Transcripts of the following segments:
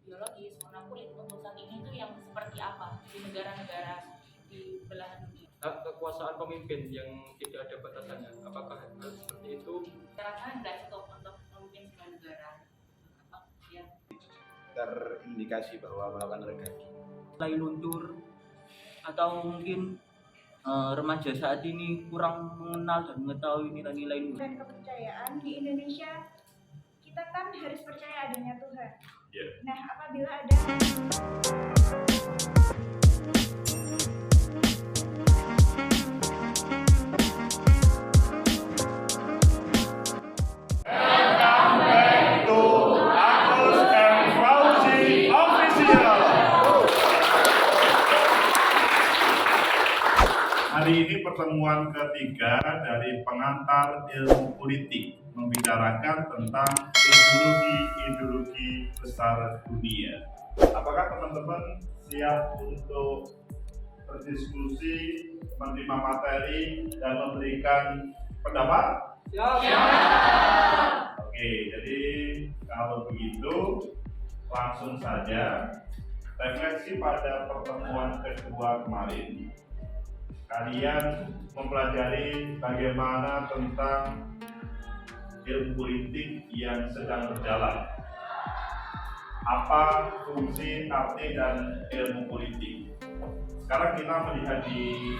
biologis, warna kulit untuk saat ini tuh yang seperti apa di negara-negara di belahan dunia. Kekuasaan pemimpin yang tidak ada batasannya, apakah hal seperti itu? Karena nggak cukup untuk memimpin sebuah negara. Ya. Terindikasi bahwa melakukan regaki. Mulai luntur atau mungkin remaja saat ini kurang mengenal dan mengetahui nilai-nilai dan kepercayaan di Indonesia kita kan harus percaya adanya Tuhan. Yeah. Nah, apabila ada Hari ini pertemuan ketiga dari pengantar ilmu politik membicarakan tentang ideologi besar dunia. Apakah teman-teman siap untuk berdiskusi, menerima materi, dan memberikan pendapat? Siap. Oke, jadi kalau begitu langsung saja refleksi pada pertemuan kedua kemarin. Kalian mempelajari bagaimana tentang ilmu politik yang sedang berjalan. Apa fungsi, arti, dan ilmu politik? Sekarang kita melihat di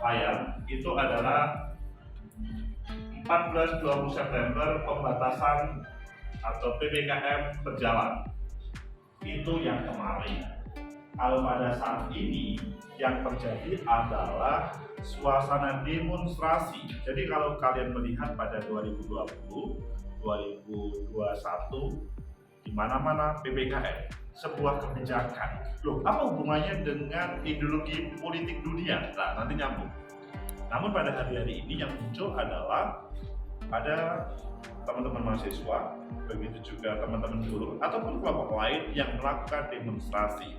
layar, itu adalah 14-20 September pembatasan atau PPKM berjalan. Itu yang kemarin. Kalau pada saat ini yang terjadi adalah suasana demonstrasi. Jadi kalau kalian melihat pada 2020, 2021 di mana-mana PPKM, sebuah kebijakan. Loh, apa hubungannya dengan ideologi politik dunia? Nah, nanti nyambung. Namun pada hari-hari ini yang muncul adalah ada teman-teman mahasiswa, begitu juga teman-teman buruh ataupun kelompok lain yang melakukan demonstrasi.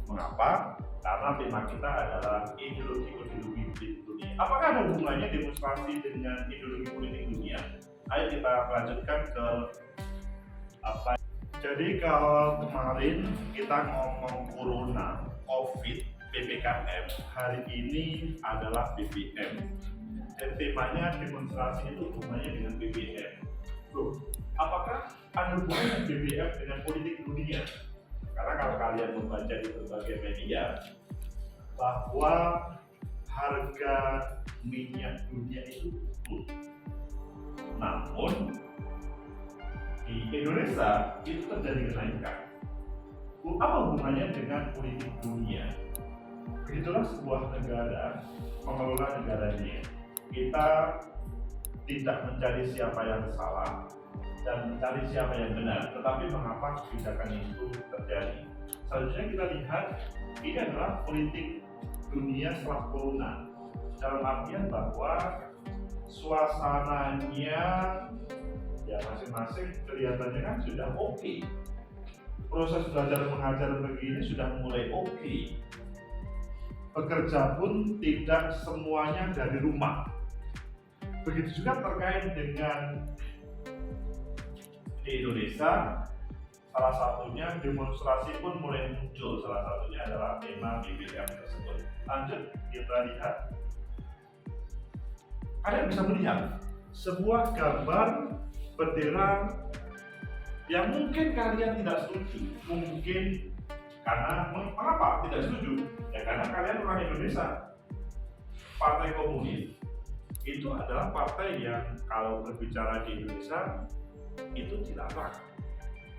Mengapa? Karena tema kita adalah ideologi politik dunia. Apakah ada hubungannya demonstrasi dengan ideologi politik dunia? Ayo kita lanjutkan ke apa. Jadi kalau kemarin kita ngomong corona, COVID, PPKM, hari ini adalah BBM. Dan temanya demonstrasi itu hubungannya dengan BBM. Loh, apakah ada hubungannya BBM dengan politik dunia? Karena kalau kalian membaca di berbagai media bahwa harga minyak dunia itu turun. Namun di Indonesia itu terjadi kenaikan. Apa hubungannya dengan politik dunia? Begitulah sebuah negara mengelola negaranya. Kita tidak mencari siapa yang salah dan mencari siapa yang benar, tetapi mengapa kebijakan itu terjadi. Selanjutnya kita lihat, ini adalah politik dunia setelah corona, dalam artian bahwa suasananya ya masing-masing kelihatannya kan sudah oke. Proses belajar mengajar begini sudah mulai oke. Bekerja pun tidak semuanya dari rumah. Begitu juga terkait dengan di Indonesia, salah satunya demonstrasi pun mulai muncul. Salah satunya adalah tema BBM tersebut. Lanjut kita lihat. Kalian bisa melihat sebuah gambar bendera yang mungkin kalian tidak setuju. Mungkin karena mengapa tidak setuju? Ya karena kalian orang Indonesia. Partai Komunis itu adalah partai yang kalau berbicara di Indonesia itu dilarang.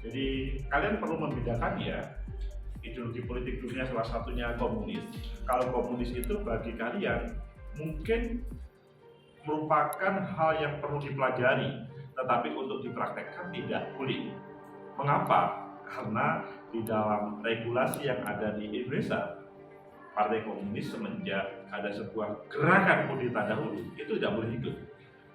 Jadi kalian perlu membedakan ya, ideologi politik dunia salah satunya komunis. Kalau komunis itu bagi kalian mungkin merupakan hal yang perlu dipelajari, tetapi untuk dipraktekkan tidak boleh. Mengapa? Karena di dalam regulasi yang ada di Indonesia, Partai Komunis semenjak ada sebuah gerakan kudeta dahulu itu tidak boleh ikut.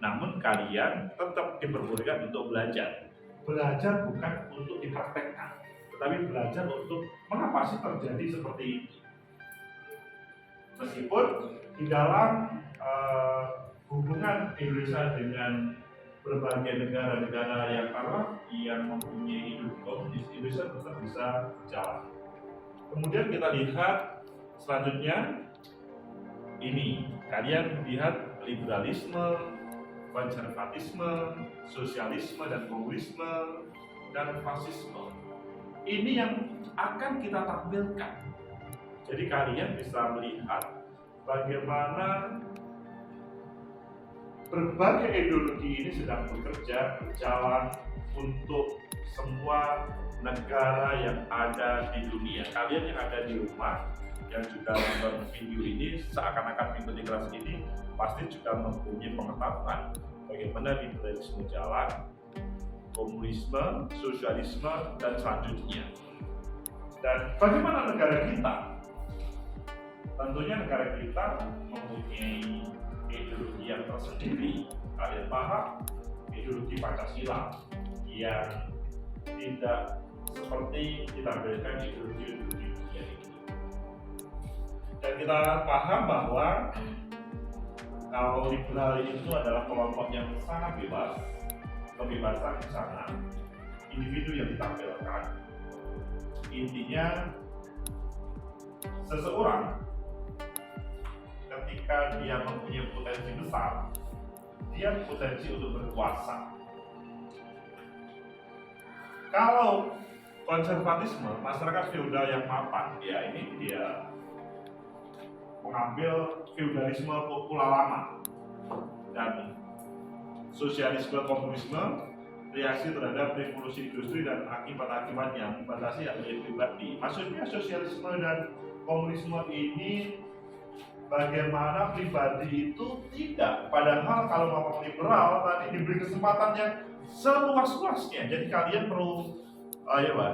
Namun kalian tetap diperbolehkan untuk belajar. Belajar bukan untuk dipraktekkan, tetapi belajar untuk mengapa sih terjadi seperti ini. Meskipun di dalam hubungan Indonesia dengan berbagai negara-negara yang mempunyai ideologi komunis, Indonesia tetap bisa berjalan. Kemudian kita lihat selanjutnya ini, kalian lihat liberalisme, konservatisme, sosialisme dan komunisme dan fasisme. Ini yang akan kita tampilkan. Jadi kalian bisa melihat bagaimana berbagai ideologi ini sedang bekerja, berjalan untuk semua negara yang ada di dunia. Kalian yang ada di rumah, yang juga menonton video ini, seakan-akan mengikuti kelas ini, pasti juga mempunyai pengetahuan bagaimana liberalisme jalan, komunisme, sosialisme, dan selanjutnya. Dan bagaimana negara kita? Tentunya negara kita mempunyai ideologi yang tersendiri. Kalian paham ideologi Pancasila yang tidak seperti ditampilkan ideologi dunia ini. Dan kita paham bahwa kalau liberal itu adalah kelompok yang sangat bebas, kebebasan di sana, individu yang ditampilkan. Intinya seseorang ketika dia mempunyai potensi besar, dia potensi untuk berkuasa. Kalau konservatisme, masyarakat feodal yang mapan, ya ini dia mengambil feudalisme pola lama, dan sosialisme komunisme reaksi terhadap revolusi industri dan akibat-akibatnya membatasi hak milik pribadi. Maksudnya sosialisme dan komunisme ini bagaimana pribadi itu tidak, padahal kalau ngomong liberal tadi diberi kesempatan yang seluas-luasnya. Jadi kalian perlu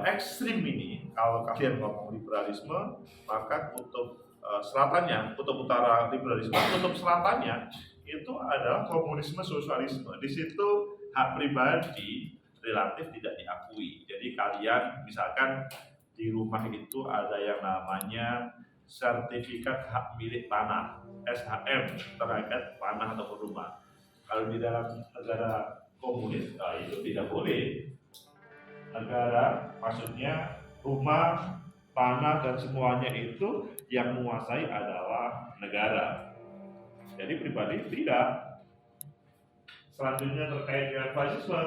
ekstrim ini. Kalau kalian ngomong liberalisme, maka kutub selatannya, kutub utara liberalisme, kutub selatannya itu adalah komunisme sosialisme. Di situ hak pribadi relatif tidak diakui. Jadi kalian misalkan di rumah itu ada yang namanya sertifikat hak milik tanah, SHM, terkait tanah ataupun rumah. Kalau di dalam negara komunis, itu tidak boleh. Negara, maksudnya rumah, tanah, dan semuanya itu yang menguasai adalah negara. Jadi pribadi tidak. Selanjutnya terkait dengan fasisme,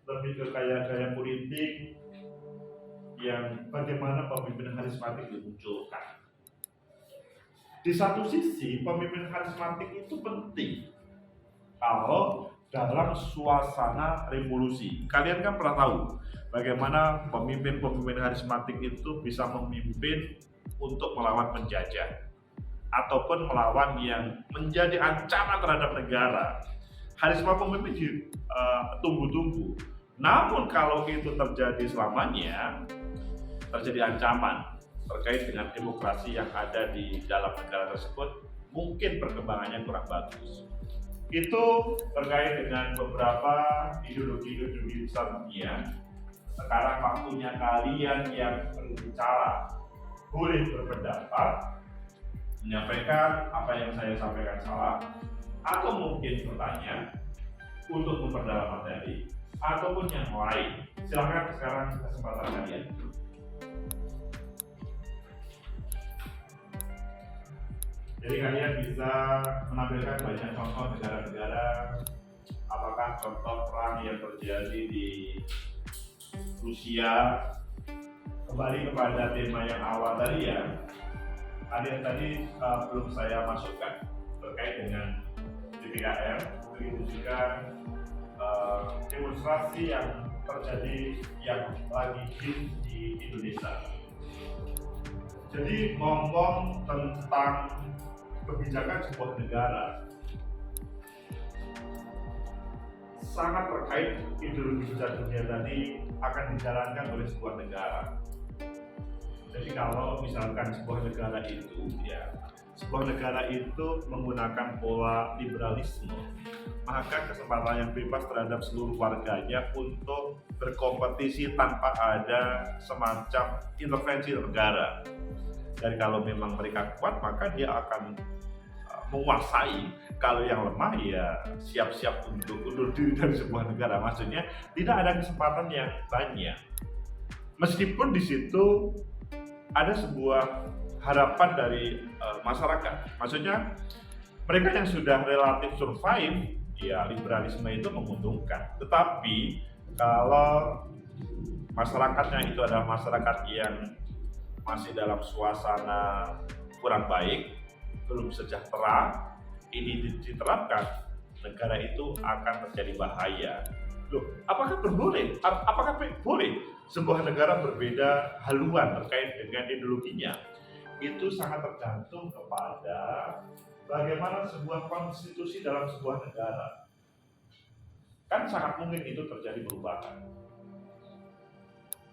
lebih ke gaya politik yang bagaimana pemimpinan karismatik dimunculkan. Di satu sisi, pemimpin karismatik itu penting kalau dalam suasana revolusi. Kalian kan pernah tahu bagaimana pemimpin-pemimpin karismatik itu bisa memimpin untuk melawan penjajah ataupun melawan yang menjadi ancaman terhadap negara. Karisma pemimpin ditunggu-tunggu. Namun kalau itu terjadi selamanya, terjadi ancaman terkait dengan demokrasi yang ada di dalam negara tersebut, mungkin perkembangannya kurang bagus. Itu terkait dengan beberapa ideologi besar dunia. Sekarang waktunya kalian yang berbicara, boleh berpendapat, menyampaikan apa yang saya sampaikan salah, atau mungkin bertanya untuk memperdalam materi, ataupun yang lain. Silakan sekarang kesempatan kalian. Jadi kalian bisa menampilkan banyak contoh negara-negara, apakah contoh perang yang terjadi di Rusia. Kembali kepada tema yang awal tadi ya, ada yang tadi belum saya masukkan terkait dengan PPKM, begitu juga demonstrasi yang terjadi yang lagi hit di Indonesia. Jadi ngomong tentang kebijakan sebuah negara sangat terkait ideologi besar dunia tadi akan dijalankan oleh sebuah negara. Jadi kalau misalkan sebuah negara itu menggunakan pola liberalisme, maka kesempatan yang bebas terhadap seluruh warganya untuk berkompetisi tanpa ada semacam intervensi negara. Dan kalau memang mereka kuat, maka dia akan menguasai, kalau yang lemah ya siap-siap untuk undur diri dari sebuah negara. Maksudnya tidak ada kesempatan yang banyak. Meskipun di situ ada sebuah harapan dari masyarakat. Maksudnya mereka yang sudah relatif survive, ya liberalisme itu menguntungkan. Tetapi kalau masyarakatnya itu adalah masyarakat yang masih dalam suasana kurang baik, belum sejahtera, ini diterapkan, negara itu akan terjadi bahaya. Loh, apakah boleh sebuah negara berbeda haluan terkait dengan ideologinya? Itu sangat tergantung kepada bagaimana sebuah konstitusi dalam sebuah negara. Kan sangat mungkin itu terjadi perubahan.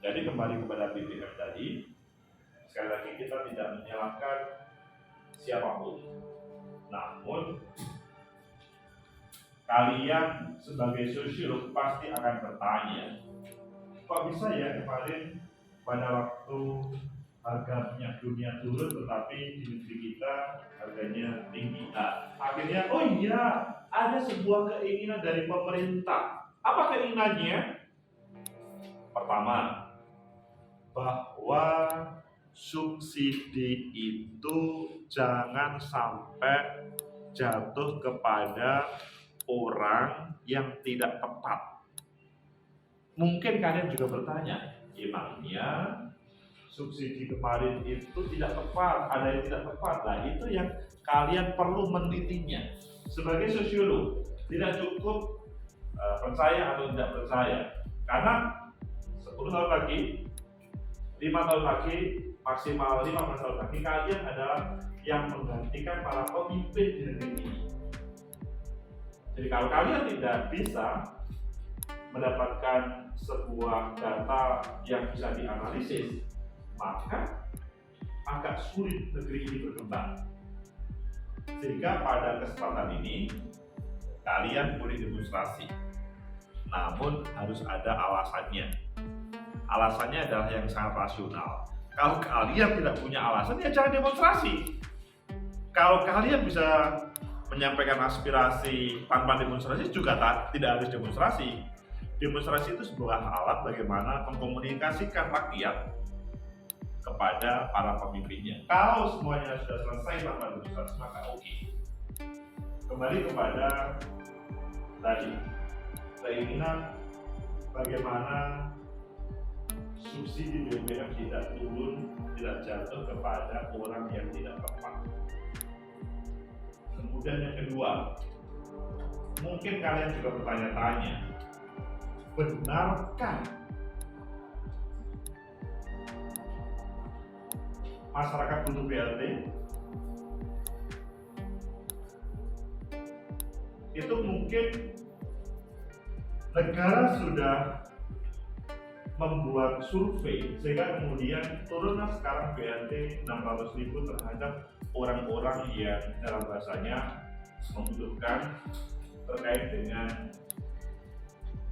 Jadi kembali kepada BBM tadi, sekali lagi kita tidak menyalahkan siapapun. Namun kalian sebagai sosiolog pasti akan bertanya, kok bisa ya kemarin pada waktu harga minyak dunia turun tetapi di negeri kita harganya tinggi. Nah, akhirnya oh iya, ada sebuah keinginan dari pemerintah. Apa keinginannya? Pertama, bahwa subsidi itu jangan sampai jatuh kepada orang yang tidak tepat. Mungkin kalian juga bertanya, emangnya subsidi kemarin itu tidak tepat, ada yang tidak tepat. Nah, itu yang kalian perlu menelitinya. Sebagai sosiolog, tidak cukup percaya atau tidak percaya. Karena 10 tahun lagi, 5 tahun lagi, maksimal 15 tahun lagi, kalian adalah yang menggantikan para pemimpin di negeri ini. Jadi kalau kalian tidak bisa mendapatkan sebuah data yang bisa dianalisis, maka agak sulit negeri ini berkembang. Sehingga pada kesempatan ini kalian boleh demonstrasi, namun harus ada alasannya. Alasannya adalah yang sangat rasional. Kalau kalian tidak punya alasan, ya jangan demonstrasi. Kalau kalian bisa menyampaikan aspirasi tanpa demonstrasi juga tidak harus demonstrasi. Demonstrasi itu sebuah alat bagaimana mengkomunikasikan rakyat kepada para pemimpinnya. Kalau semuanya sudah selesai tanpa demonstrasi, maka oke. Kembali kepada tadi, keinginan bagaimana subsidi BBM tidak turun, tidak jatuh kepada orang yang tidak tepat. Kemudian yang kedua, mungkin kalian juga bertanya-tanya, benarkah masyarakat butuh BLT? Itu mungkin negara sudah membuat survei sehingga kemudian turunlah sekarang BLT 600.000 terhadap orang-orang yang dalam bahasanya membutuhkan terkait dengan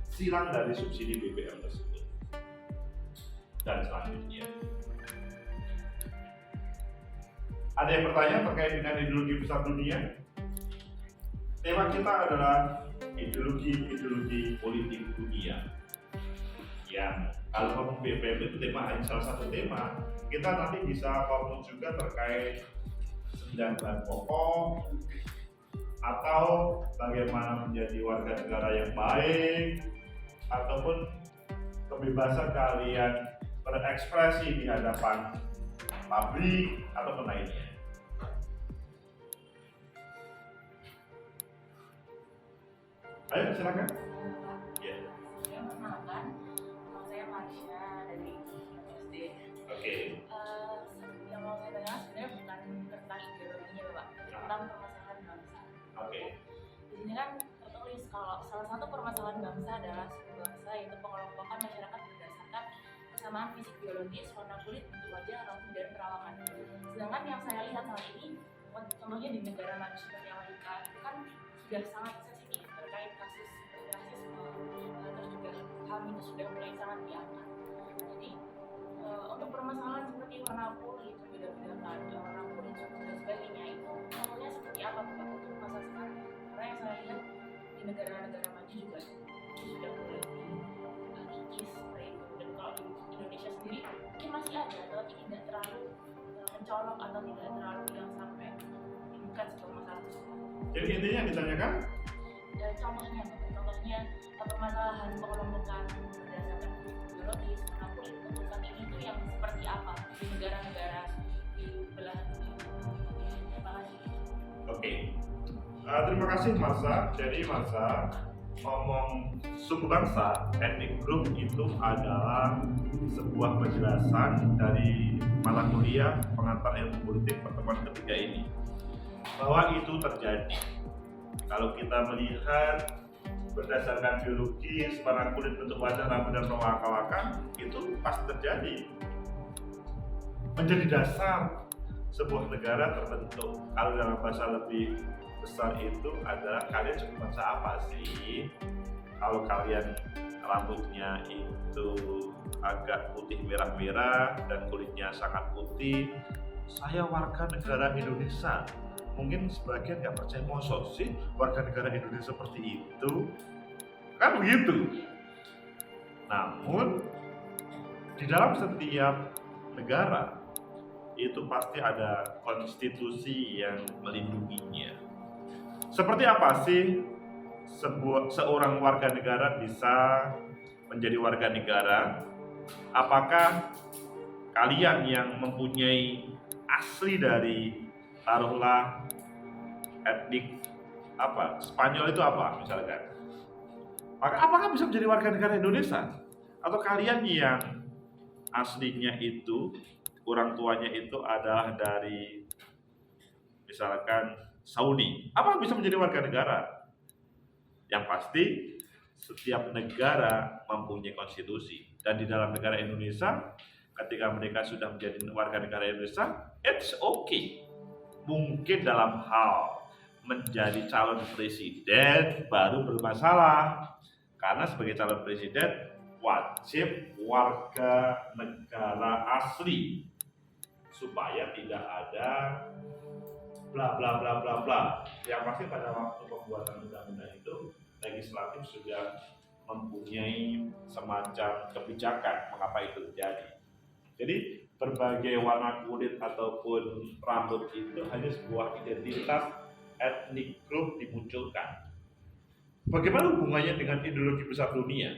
silang dari subsidi BBM tersebut. Dan selanjutnya, ada yang bertanya terkait dengan ideologi besar dunia? Tema kita adalah ideologi politik dunia. Yang kalau ngomong BBM itu tema hanya salah satu tema, kita nanti bisa ngomong juga terkait 9 bahan pokok atau bagaimana menjadi warga negara yang baik, ataupun kebebasan kalian berekspresi di hadapan publik ataupun lainnya. Ayo silakan. Ya. Saya perkenalkan, nama saya Marsha dari SD. Oke. Yang mau saya tanyakan sebenarnya bukan tentang ideologinya, Pak, tapi tentang permasalahan bangsa. Oke. Di sini kan tertulis kalau salah satu permasalahan bangsa adalah suku bangsa, yaitu pengelompokan masyarakat berdasarkan kesamaan fisik biologis, warna kulit, bentuk wajah, rambut, dan perawakan. Sedangkan yang saya lihat saat ini, contohnya di negara maju seperti Amerika, itu kan sudah sangat sensitif terkait kasus rasisme, terus juga HAM itu sudah mulai sangat diangkat. Jadi untuk permasalahan seperti warna kulit, beda-beda warna kulit dan sebagainya itu contohnya seperti apa, Pak? masih ada tapi tidak terlalu mencolok atau tidak terlalu yang sampai menunjukkan sebuah masalah tersebut. Jadi intinya yang ditanyakan Contohnya permasalahan pengelompokan berdasarkan biologis, warna kulit untuk saat ini itu yang seperti apa di negara-negara di belahan dunia. Terima kasih. Oke. Terima kasih Marsa. Jadi Marsa ngomong suku bangsa, ethnic group itu adalah sebuah penjelasan dari mata kuliah pengantar ilmu politik pertemuan ketiga ini, bahwa itu terjadi. Kalau kita melihat berdasarkan biologis, warna kulit, bentuk wajah, rambut, dan perwakawakan, itu pasti terjadi. Menjadi dasar sebuah negara terbentuk. Kalau dalam bahasa lebih besar itu adalah kalian suku bangsa apa sih? Kalau kalian rambutnya itu agak putih merah-merah dan kulitnya sangat putih, saya warga negara Indonesia. Mungkin sebagian nggak percaya, mosok sih warga negara Indonesia seperti itu, kan begitu. Namun di dalam setiap negara itu pasti ada konstitusi yang melindunginya. Seperti apa sih seorang warga negara bisa menjadi warga negara? Apakah kalian yang mempunyai asli dari taruhlah etnik apa Spanyol itu apa misalkan, maka apakah bisa menjadi warga negara Indonesia? Atau kalian yang aslinya itu orang tuanya itu adalah dari misalkan Saudi, apa bisa menjadi warga negara? Yang pasti setiap negara mempunyai konstitusi, dan di dalam negara Indonesia ketika mereka sudah menjadi warga negara Indonesia, it's okay. Mungkin dalam hal menjadi calon presiden baru bermasalah, karena sebagai calon presiden wajib warga negara asli supaya tidak ada bla bla bla bla bla. Yang pasti pada waktu pembuatan undang-undang itu legislatif sudah mempunyai semacam kebijakan mengapa itu terjadi. Jadi berbagai warna kulit ataupun rambut itu hanya sebuah identitas etnik group dimunculkan. Bagaimana hubungannya dengan ideologi besar dunia?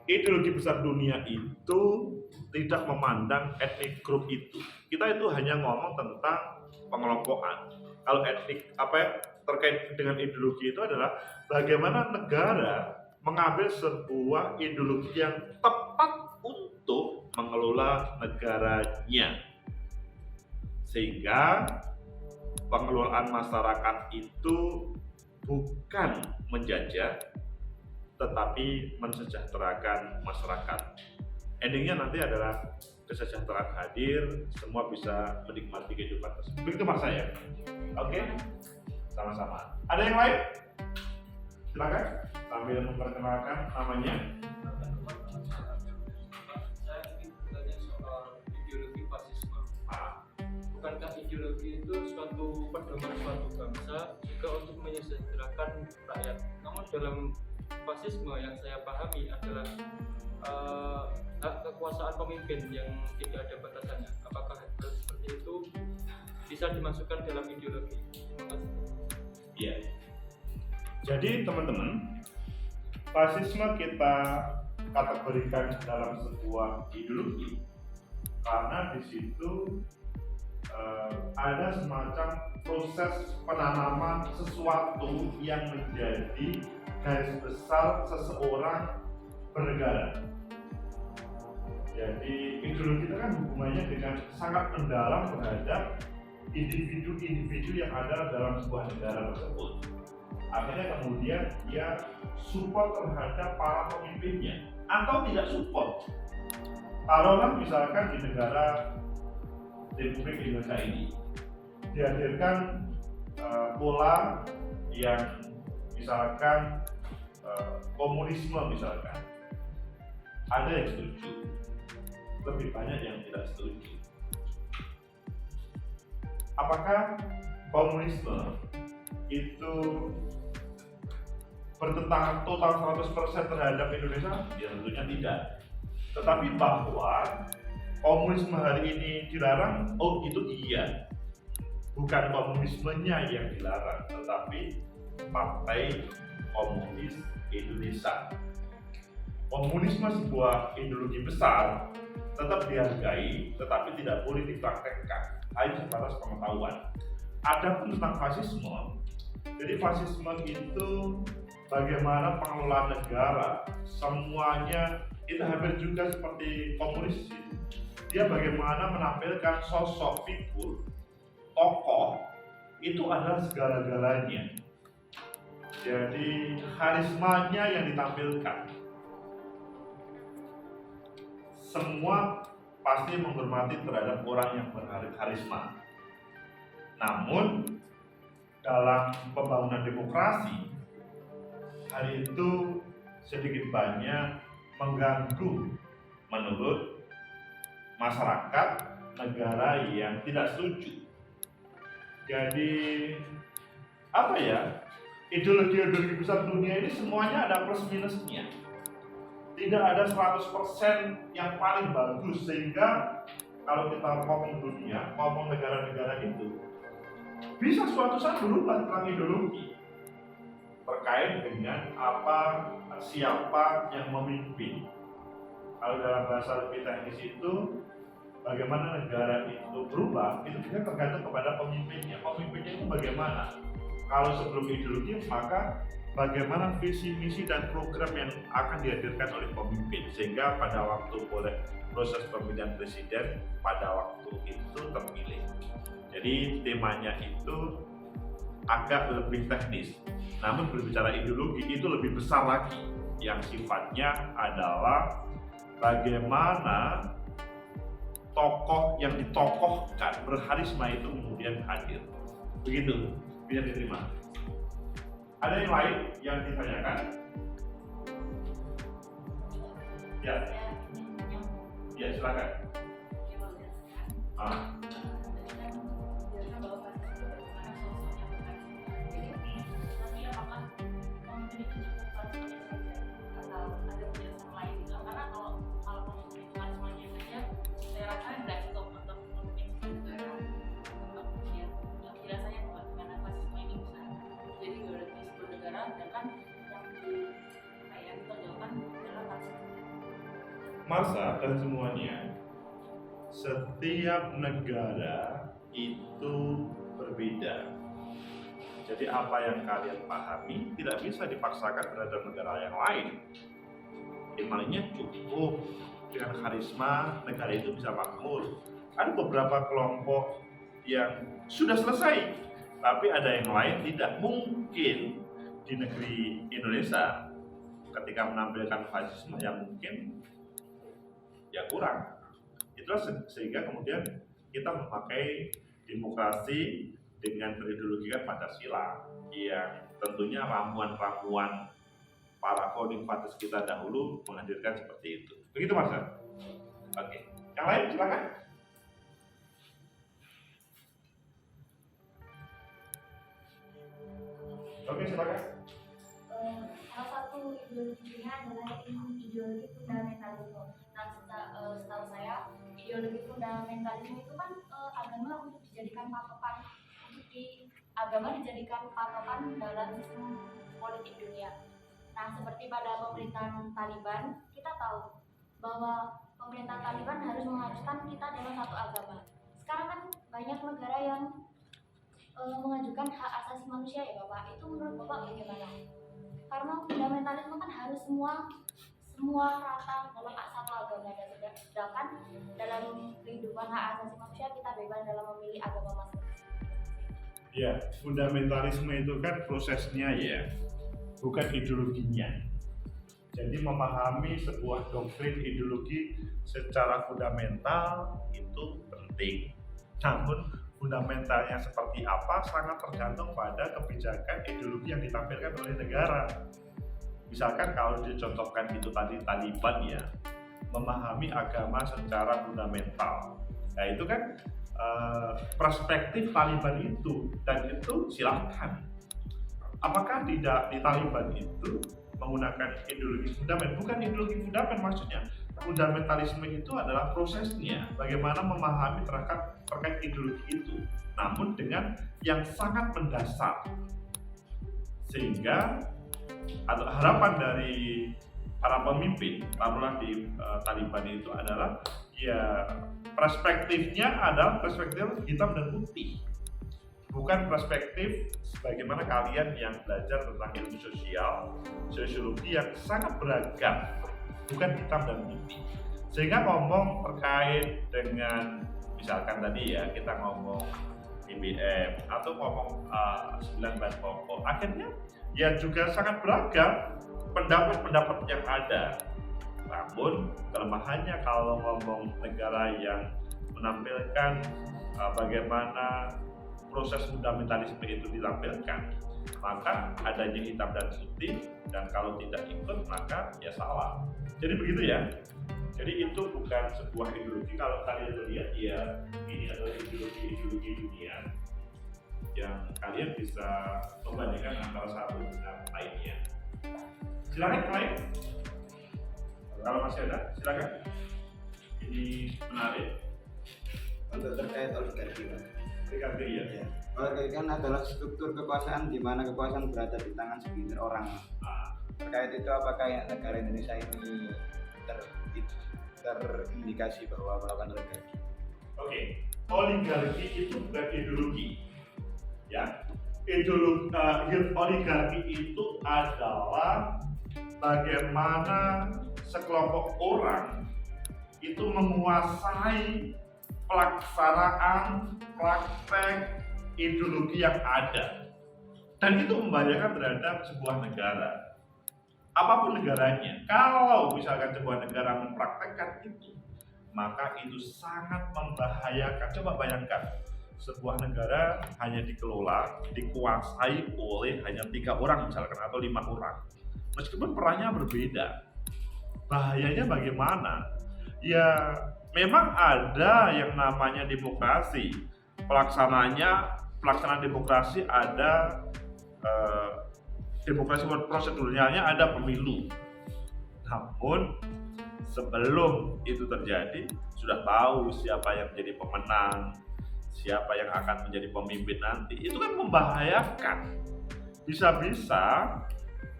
Ideologi besar dunia itu tidak memandang etnik group itu. Kita itu hanya ngomong tentang pengelompokan. Kalau etnik terkait dengan ideologi itu adalah bagaimana negara mengambil sebuah ideologi yang tepat untuk mengelola negaranya, sehingga pengelolaan masyarakat itu bukan menjajah tetapi mensejahterakan masyarakat. Endingnya nanti adalah kesejahteraan hadir, semua bisa menikmati kehidupan tersebut. Begitu mas saya. Oke? Sama-sama. Ada yang lain? Silakan sambil memperkenalkan namanya. Saya ingin bertanya soal ideologi fasisme. Bukankah ideologi itu suatu pedoman suatu bangsa juga untuk menyejahterakan rakyat? Namun dalam fasisme yang saya pahami adalah hak kekuasaan pemimpin yang tidak ada batasannya. Apakah hal seperti itu bisa dimasukkan dalam ideologi? Terima kasih. Iya. Jadi teman-teman, fasisme kita kategorikan dalam sebuah ideologi karena di situ ada semacam proses penanaman sesuatu yang menjadi garis besar seseorang bernegara. Jadi ideologi itu kan hubungannya dengan sangat mendalam terhadap individu-individu yang ada dalam sebuah negara tersebut. Akhirnya kemudian dia support terhadap para pemimpinnya atau tidak support. Taruhlah misalkan di negara Republik Indonesia ini dihadirkan pola yang misalkan komunisme misalkan, ada yang setuju, lebih banyak yang tidak setuju. Apakah komunisme itu bertentangan total 100% terhadap Indonesia? Ya tentunya tidak. Tetapi bahwa komunisme hari ini dilarang, oh itu iya. Bukan komunismenya yang dilarang, tetapi Partai Komunis Indonesia. Komunisme sebuah ideologi besar, tetap dihargai, tetapi tidak boleh dipraktekkan, hanya sebatas pengetahuan. Adapun tentang fasisme, jadi fasisme itu bagaimana pengelolaan negara, semuanya itu hampir juga seperti komunis. Dia bagaimana menampilkan sosok figur, tokoh, itu adalah segala-galanya. Jadi karismanya yang ditampilkan. Semua pasti menghormati terhadap orang yang berkarisma. Namun dalam pembangunan demokrasi, hal itu sedikit banyak mengganggu menurut masyarakat negara yang tidak setuju. Jadi apa ya, ideologi besar dunia ini semuanya ada plus minusnya. Tidak ada 100% yang paling bagus, sehingga kalau kita ngomong dunia, ngomong negara-negara itu bisa suatu saat berubah tentang ideologi terkait dengan siapa yang memimpin. Kalau dalam bahasa lebih teknis itu, bagaimana negara itu berubah, itu juga tergantung kepada pemimpinnya. Pemimpinnya itu bagaimana? Kalau sebelum ideologi, maka bagaimana visi, misi, dan program yang akan dihadirkan oleh pemimpin, sehingga pada waktu proses pemilihan presiden pada waktu itu terpilih. Jadi temanya itu agak lebih teknis. Namun berbicara ideologi itu lebih besar lagi, yang sifatnya adalah bagaimana tokoh yang ditokohkan berkarisma itu kemudian hadir. Begitu, bisa diterima. Ada yang lain yang ditanyakan? Ya, ya silakan. Masa dan semuanya, setiap negara itu berbeda. Jadi apa yang kalian pahami tidak bisa dipaksakan terhadap negara yang lain. Emangnya cukup dengan karisma negara itu bisa makmur. Ada beberapa kelompok yang sudah selesai, tapi ada yang lain tidak. Mungkin di negeri Indonesia ketika menampilkan fasisme yang mungkin ya kurang. Itulah sehingga kemudian kita memakai demokrasi dengan berideologikan Pancasila, yang tentunya ramuan-ramuan para founding fathers kita dahulu menghadirkan seperti itu. Begitu Mas? Oke. Yang lain silakan. Oke, silakan. Salah satu ideologinya adalah ideologi fundamentalisme. Setahu saya, ideologi fundamentalisme itu kan agama untuk dijadikan patokan dalam sistem politik dunia. Nah, seperti pada pemerintahan Taliban, kita tahu bahwa pemerintahan Taliban harus mengharuskan kita dalam satu agama. Sekarang kan banyak negara yang mengajukan hak asasi manusia ya Bapak. Itu menurut Bapak bagaimana? Karena fundamentalisme kan harus semua rata dalam satu agama, dan sedangkan dalam kehidupan hak asasi manusia kita bebas dalam memilih agama masing-masing. Ya, fundamentalisme itu kan prosesnya ya, bukan ideologinya. Jadi memahami sebuah doktrin ideologi secara fundamental itu penting. Namun fundamentalnya seperti apa sangat tergantung pada kebijakan ideologi yang ditampilkan oleh negara. Misalkan kalau dicontohkan itu tadi Taliban ya, memahami agama secara fundamental. Nah itu kan perspektif Taliban itu, dan itu silahkan. Apakah tidak di Taliban itu menggunakan ideologi fundament? Bukan ideologi fundament maksudnya, fundamentalisme itu adalah prosesnya, bagaimana memahami terkait ideologi itu, namun dengan yang sangat mendasar. Sehingga harapan dari para pemimpin, taruhlah di Taliban itu adalah ya perspektifnya adalah perspektif hitam dan putih, bukan perspektif sebagaimana kalian yang belajar tentang ilmu sosial, sosiologi yang sangat beragam, bukan hitam dan putih. Sehingga ngomong terkait dengan misalkan tadi ya kita ngomong BBM atau ngomong 9 bahan pokok, akhirnya ya juga sangat beragam pendapat-pendapat yang ada. Namun kelemahannya kalau ngomong negara yang menampilkan bagaimana proses fundamentalisme itu ditampilkan, maka adanya hitam dan putih, dan kalau tidak ikut maka ya salah. Jadi begitu ya. Jadi itu bukan sebuah ideologi. Kalau kalian lihat ya ini adalah ideologi dunia yang kalian bisa membandingkan antara satu dengan lainnya. Silakan lain. Kalau masih ada, silakan. Ini menarik. Untuk terkait oligarki, Pak. Oligarki ya. Ya. Oligarki kan adalah struktur kekuasaan di mana kekuasaan berada di tangan segelintir orang. Terkait itu apakah negara Indonesia ini terindikasi bahwa melakukan oligarki? Oke, oligarki itu bukan ideologi, ya. Oligarki itu adalah bagaimana sekelompok orang itu menguasai pelaksanaan praktek ideologi yang ada, dan itu membahayakan terhadap sebuah negara. Apapun negaranya, kalau misalkan sebuah negara mempraktekkan itu, maka itu sangat membahayakan. Coba bayangkan, sebuah negara hanya dikelola, dikuasai oleh hanya 3 orang misalkan, atau 5 orang. Meskipun perannya berbeda, bahayanya bagaimana? Ya memang ada yang namanya demokrasi. Pelaksanaan demokrasi ada demokrasi proseduralnya, ada pemilu. Namun sebelum itu terjadi sudah tahu siapa yang menjadi pemenang, siapa yang akan menjadi pemimpin nanti. Itu kan membahayakan. Bisa-bisa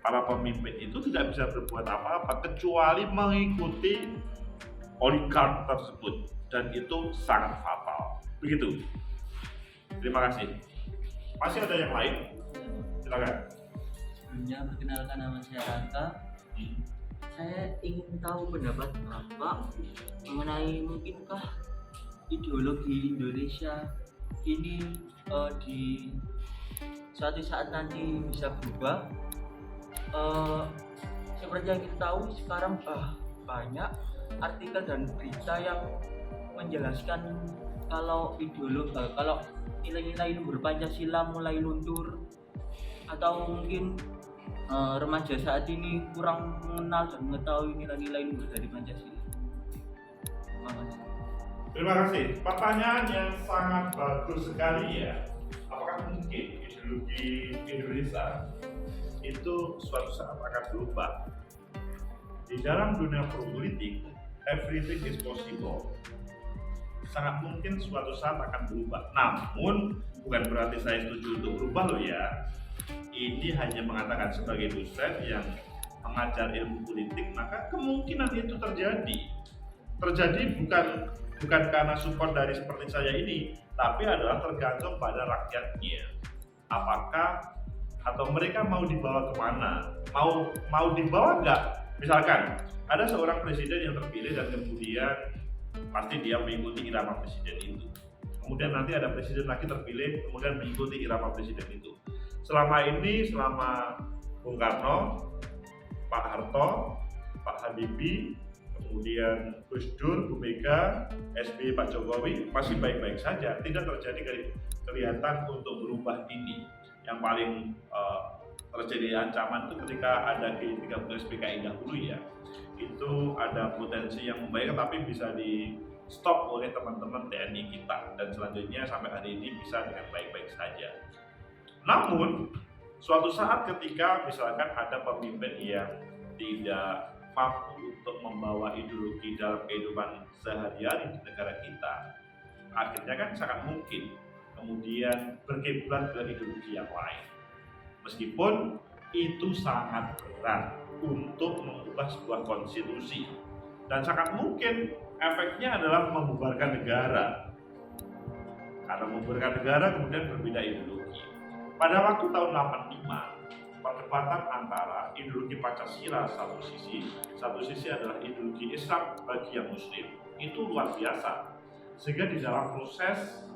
para pemimpin itu tidak bisa berbuat apa-apa kecuali mengikuti oligark tersebut, dan itu sangat fatal. Begitu. Terima kasih. Masih ada yang lain? Silakan. Sebelumnya perkenalkan, nama saya Raka. Saya ingin tahu pendapat Bapak mengenai mungkinkah ideologi Indonesia ini di suatu saat nanti bisa berubah. Seperti yang kita tahu sekarang banyak artikel dan berita yang menjelaskan kalau kalau nilai-nilai luhur Pancasila mulai luntur, atau mungkin remaja saat ini kurang mengenal dan mengetahui nilai-nilai luhur dari Pancasila. Terima kasih. Pertanyaan yang sangat bagus sekali ya. Apakah mungkin ideologi Indonesia itu suatu saat akan berubah? Di dalam dunia politik, everything is possible. Sangat mungkin suatu saat akan berubah. Namun bukan berarti saya setuju untuk berubah loh ya. Ini hanya mengatakan sebagai dosen yang mengajar ilmu politik, maka kemungkinan itu terjadi bukan karena support dari seperti saya ini, tapi adalah tergantung pada rakyatnya. Apakah atau mereka mau dibawa kemana? Mau dibawa nggak? Misalkan ada seorang presiden yang terpilih dan kemudian pasti dia mengikuti irama presiden itu. Kemudian nanti ada presiden lagi terpilih, kemudian mengikuti irama presiden itu. Selama Bung Karno, Pak Harto, Pak Habibie, kemudian Gus Dur, Bu Mega, SBY, Pak Jokowi masih baik-baik saja, tidak terjadi kelihatan untuk berubah ini. Yang paling terjadi ancaman itu ketika ada G30 SPKI dahulu ya, itu ada potensi yang membaik tapi bisa di stop oleh teman-teman TNI kita, dan selanjutnya sampai hari ini bisa dengan baik-baik saja. Namun suatu saat ketika misalkan ada pemimpin yang tidak mampu untuk membawa ideologi dalam kehidupan sehari-hari di negara kita, akhirnya kan sangat mungkin kemudian berkiblat ke ideologi yang lain. Meskipun itu sangat berat untuk mengubah sebuah konstitusi dan sangat mungkin efeknya adalah membubarkan negara. Karena membubarkan negara kemudian berbeda ideologi. Pada waktu tahun 85, perdebatan antara ideologi Pancasila satu sisi adalah ideologi Islam bagi yang Muslim, itu luar biasa. Sehingga di dalam proses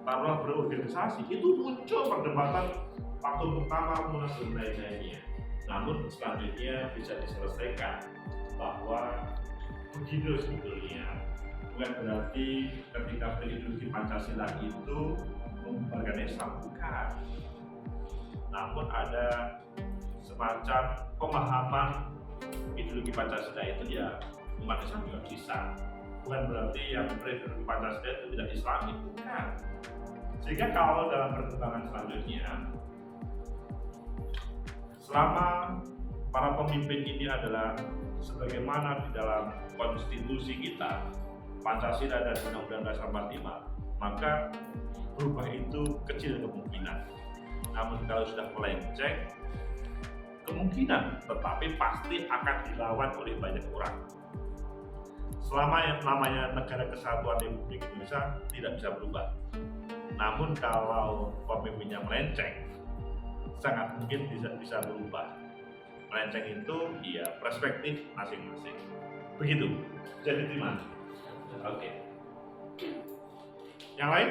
taruhlah berorganisasi itu muncul perdebatan waktu pertama Munas dan lain-lainnya. Namun selanjutnya bisa diselesaikan bahwa begini sebetulnya, bukan berarti ketika berideologi Pancasila itu membubarkan Islam, bukan. Namun ada semacam pemahaman ideologi Pancasila itu ya umat Islam juga bisa. Bukan berarti yang berideologi Pancasila itu tidak Islami, bukan. Sehingga kalau dalam perkembangan selanjutnya, selama para pemimpin ini adalah sebagaimana di dalam konstitusi kita, Pancasila dan Undang-Undang Dasar 45, maka berubah itu kecil kemungkinan. Namun kalau sudah melenceng, kemungkinan tetapi pasti akan dilawan oleh banyak orang. Selama yang namanya Negara Kesatuan Republik Indonesia tidak bisa berubah. Namun kalau pemimpinnya melenceng, sangat mungkin bisa berubah. Melenceng itu ya perspektif masing-masing. Begitu. Jadi terima. Oke. Yang lain?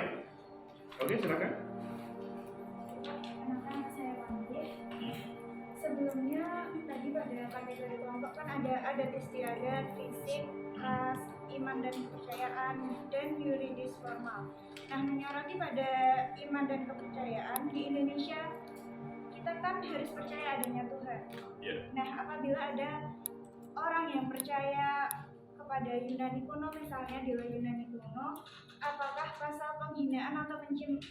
Oke, silakan. Anak-anak saya panggil. Sebelumnya tadi pada kategori kelompok kan ada istiadat, fisik, ras, iman dan kepercayaan, dan yuridis formal. Nah, menyoroti pada iman dan kepercayaan di Indonesia, kita kan harus percaya adanya Tuhan. Yeah. Nah, apabila ada orang yang percaya kepada Yunani kuno, misalnya dewa Yunani kuno, apakah pasal penghinaan atau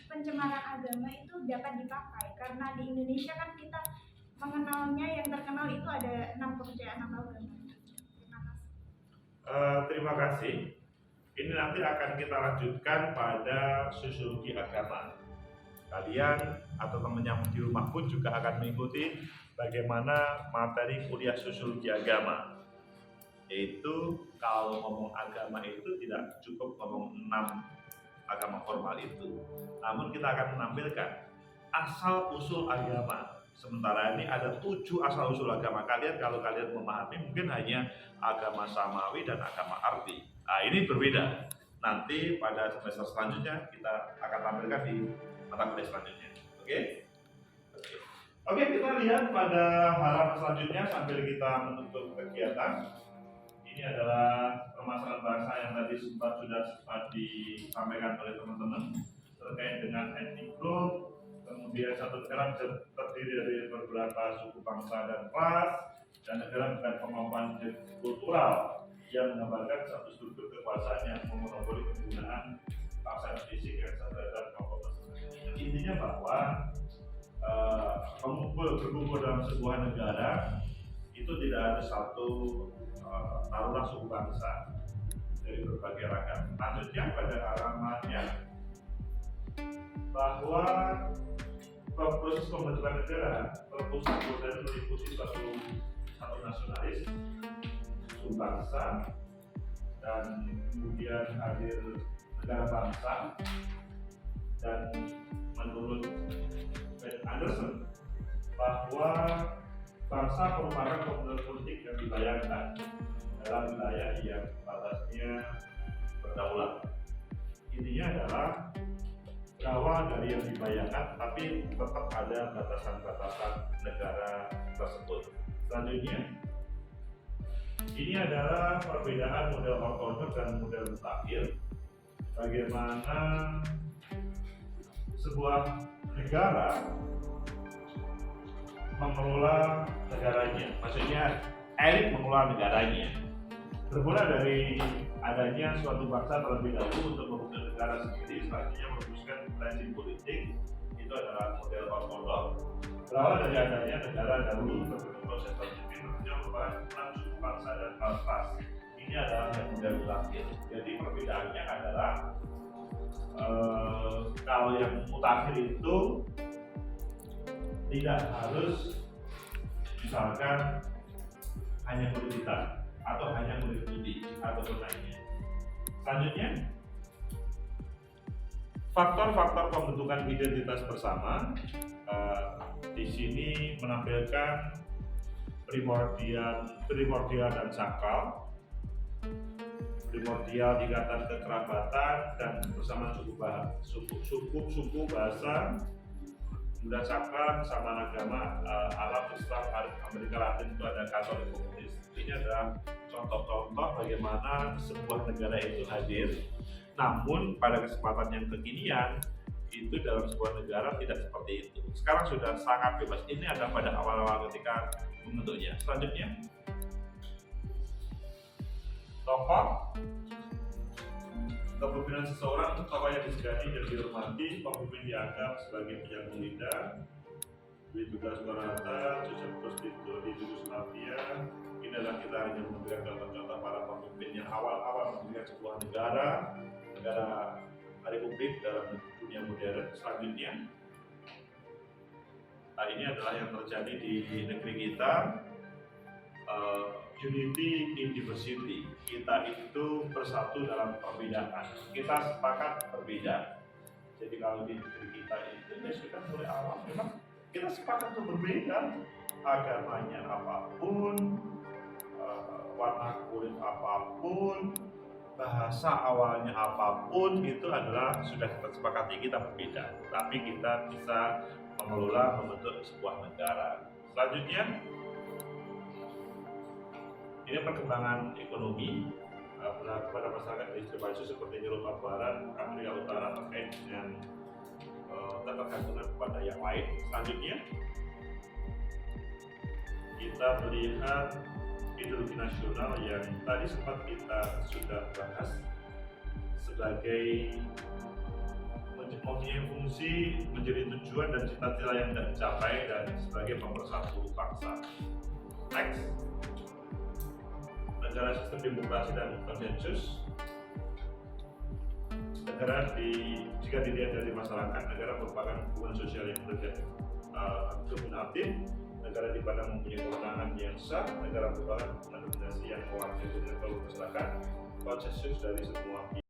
pencemaran agama itu dapat dipakai? Karena di Indonesia kan kita mengenalnya, yang terkenal itu ada 6 kepercayaan atau agama. Terima kasih. Terima kasih. Ini nanti akan kita lanjutkan pada sosiologi agama. Kalian atau teman yang di rumah pun juga akan mengikuti bagaimana materi kuliah sosiologi agama. Yaitu kalau ngomong agama itu tidak cukup ngomong 6 agama formal itu. Namun kita akan menampilkan asal usul agama. Sementara ini ada 7 asal usul agama. Kalian kalau kalian memahami mungkin hanya agama samawi dan agama arti. Nah, ini berbeda. Nanti pada semester selanjutnya kita akan tampilkan di mata kuliah selanjutnya. Oke? Oke, kita lihat pada halaman selanjutnya sambil kita menutup kegiatan. Ini adalah permasalahan bahasa yang tadi sudah sempat disampaikan oleh teman-teman terkait dengan ethnic group. Kemudian satu negara terdiri dari beberapa suku bangsa dan ras, dan negara bukan kemampuan kultural yang menggambarkan satu struktur kekuasaan yang memonopoli penggunaan bahasa fisik yang sederhana kelompok tersebut. Intinya bahwa berkumpul dalam sebuah negara itu tidak ada satu taruhlah suku bangsa dari berbagai ragam. Lanjutnya pada halamannya bahwa proses pembentukan negara berpusat dari meliputi satu nasionalis, suku bangsa, dan kemudian hadir negara bangsa. Dan menurut Ben Anderson bahwa bangsa merupakan komunitas politik yang dibayangkan dalam wilayah yang batasnya berdaulat. Intinya adalah berawal dari yang dibayangkan, tapi tetap ada batasan-batasan negara tersebut. Selanjutnya, ini adalah perbedaan model ortodoks dan model mutakhir. Bagaimana sebuah negara mengelola negaranya, maksudnya elit mengelola negaranya. Bermula dari adanya suatu bangsa terlebih dahulu untuk membentuk negara sendiri, selanjutnya merumuskan rezim politik, itu adalah model ortodok. Berawal dari adanya negara dahulu berbentuk proses konstitusi yang merupakan enam suku bangsa dan ras. Ini adalah yang model mutakhir. Jadi perbedaannya adalah kalau yang mutakhir itu tidak harus misalkan hanya kulit hitam atau hanya kulit putih atau lainnya. Selanjutnya, faktor-faktor pembentukan identitas bersama di sini menampilkan primordial dan sakral. Primordial ikatan kekerabatan dan bersama suku bahasa, kemudian sakral kesamaan agama, Arab, Islam, Amerika Latin itu ada Katolik, komunis. Ini adalah contoh-contoh bagaimana sebuah negara itu hadir. Namun pada kesempatan yang kekinian itu dalam sebuah negara tidak seperti itu. Sekarang sudah sangat bebas. Ini ada pada awal-awal ketika membentuknya. Selanjutnya, tokoh kepemimpinan seseorang itu tokoh yang disegani dan dihormati. Pemimpin dianggap sebagai penyambung lidah, juga Soekarno, Joseph Prostitut di Yugoslavia. Ini adalah kita hanya memberikan contoh-contoh para pemimpin yang awal-awal mendirikan sebuah negara republik dalam dunia modern. Selanjutnya, ini adalah yang terjadi di negeri kita. Unity in diversity. Kita itu bersatu dalam perbedaan. Kita sepakat berbeda. Jadi kalau di negeri kita itu sudah mulai awal memang kita sepakat untuk berbeda. Agamanya apapun, warna kulit apapun, bahasa awalnya apapun, itu adalah sudah kita sepakati kita berbeda. Tapi kita bisa mengelola, membentuk sebuah negara. Selanjutnya, ini perkembangan ekonomi kepada masyarakat di Indonesia seperti Eropa Barat, Amerika Utara terkait dengan ketergantungan kepada yang lain. Selanjutnya, kita melihat ideologi nasional yang tadi sempat kita sudah bahas sebagai mempunyai fungsi menjadi tujuan dan cita-cita yang tidak dicapai dan sebagai pemersatu bangsa. Next. Negara sistem demokrasi dan konsensus. Negara jika dilihat dari masyarakat, negara merupakan hubungan sosial yang dominatif. Negara di mana mempunyai kewenangan yang sah. Negara merupakan hubungan dominasi yang mewakili masyarakat. Konsensus dari semua pihak.